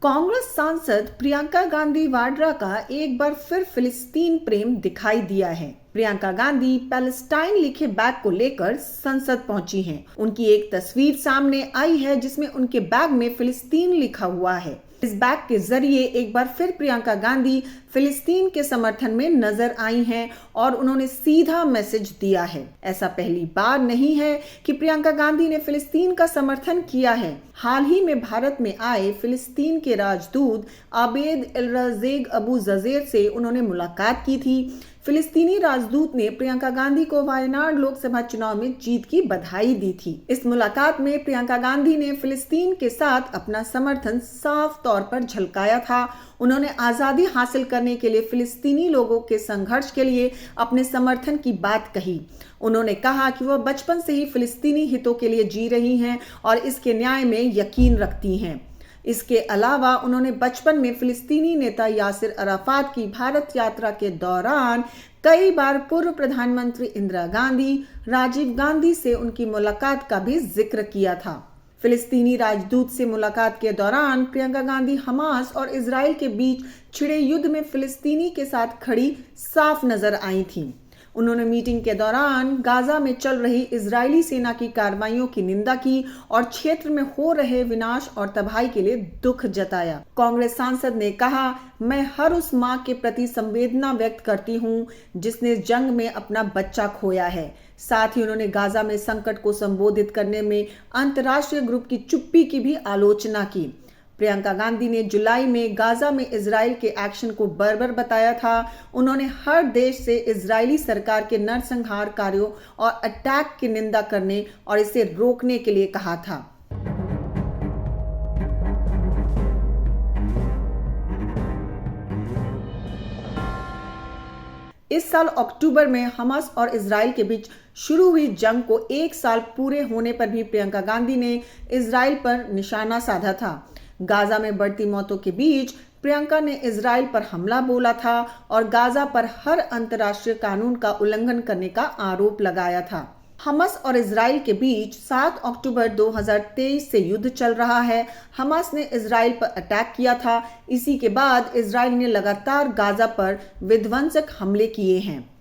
कांग्रेस सांसद प्रियंका गांधी वाड्रा का एक बार फिर फिलिस्तीन प्रेम दिखाई दिया है। प्रियंका गांधी पैलेस्टाइन लिखे बैग को लेकर संसद पहुंची हैं। उनकी एक तस्वीर सामने आई है जिसमें उनके बैग में फिलिस्तीन लिखा हुआ है। इस बैग के जरिए एक बार फिर प्रियंका गांधी फिलिस्तीन के समर्थन में नजर आई हैं और उन्होंने सीधा मैसेज दिया है। ऐसा पहली बार नहीं है कि प्रियंका गांधी ने फिलिस्तीन का समर्थन किया है। हाल ही में भारत में आए फिलिस्तीन के राजदूत आबेद एल-राज़ेक अबू ज़ज़ेर से उन्होंने मुलाकात की थी। फिलिस्तीनी राजदूत ने प्रियंका गांधी को वायनाड लोकसभा चुनाव में जीत की बधाई दी थी। इस मुलाकात में प्रियंका गांधी ने फिलिस्तीन के साथ अपना समर्थन साफ तौर पर झलकाया था। उन्होंने आजादी हासिल करने के लिए फिलिस्तीनी लोगों के संघर्ष के लिए अपने समर्थन की बात कही। उन्होंने कहा कि वह बचपन से ही फिलिस्तीनी हितों के लिए जी रही हैं और इसके न्याय में यकीन रखती हैं। इसके अलावा उन्होंने बचपन में फिलिस्तीनी नेता यासिर अराफात की भारत यात्रा के दौरान कई बार पूर्व प्रधानमंत्री इंदिरा गांधी, राजीव गांधी से उनकी मुलाकात का भी जिक्र किया था। फिलिस्तीनी राजदूत से मुलाकात के दौरान प्रियंका गांधी हमास और इजराइल के बीच छिड़े युद्ध में फिलिस्तीनी के साथ खड़ी साफ नजर आई थीं। उन्होंने मीटिंग के दौरान गाजा में चल रही इजरायली सेना की कार्रवाइयों की निंदा की और क्षेत्र में हो रहे विनाश और तबाही के लिए दुख जताया। कांग्रेस सांसद ने कहा, मैं हर उस मां के प्रति संवेदना व्यक्त करती हूं जिसने जंग में अपना बच्चा खोया है। साथ ही उन्होंने गाजा में संकट को संबोधित करने में अंतर्राष्ट्रीय ग्रुप की चुप्पी की भी आलोचना की। प्रियंका गांधी ने जुलाई में गाजा में इजराइल के एक्शन को बर्बर बताया था। उन्होंने हर देश से इजरायली सरकार के नरसंहार कार्यों और अटैक की निंदा करने और इसे रोकने के लिए कहा था। इस साल अक्टूबर में हमास और इजराइल के बीच शुरू हुई जंग को एक साल पूरे होने पर भी प्रियंका गांधी ने इजराइल पर निशाना साधा था। गाजा में बढ़ती मौतों के बीच प्रियंका ने इजराइल पर हमला बोला था और गाजा पर हर अंतर्राष्ट्रीय कानून का उल्लंघन करने का आरोप लगाया था। हमास और इजराइल के बीच 7 अक्टूबर 2023 से युद्ध चल रहा है। हमास ने इजराइल पर अटैक किया था। इसी के बाद इजराइल ने लगातार गाजा पर विध्वंसक हमले किए हैं।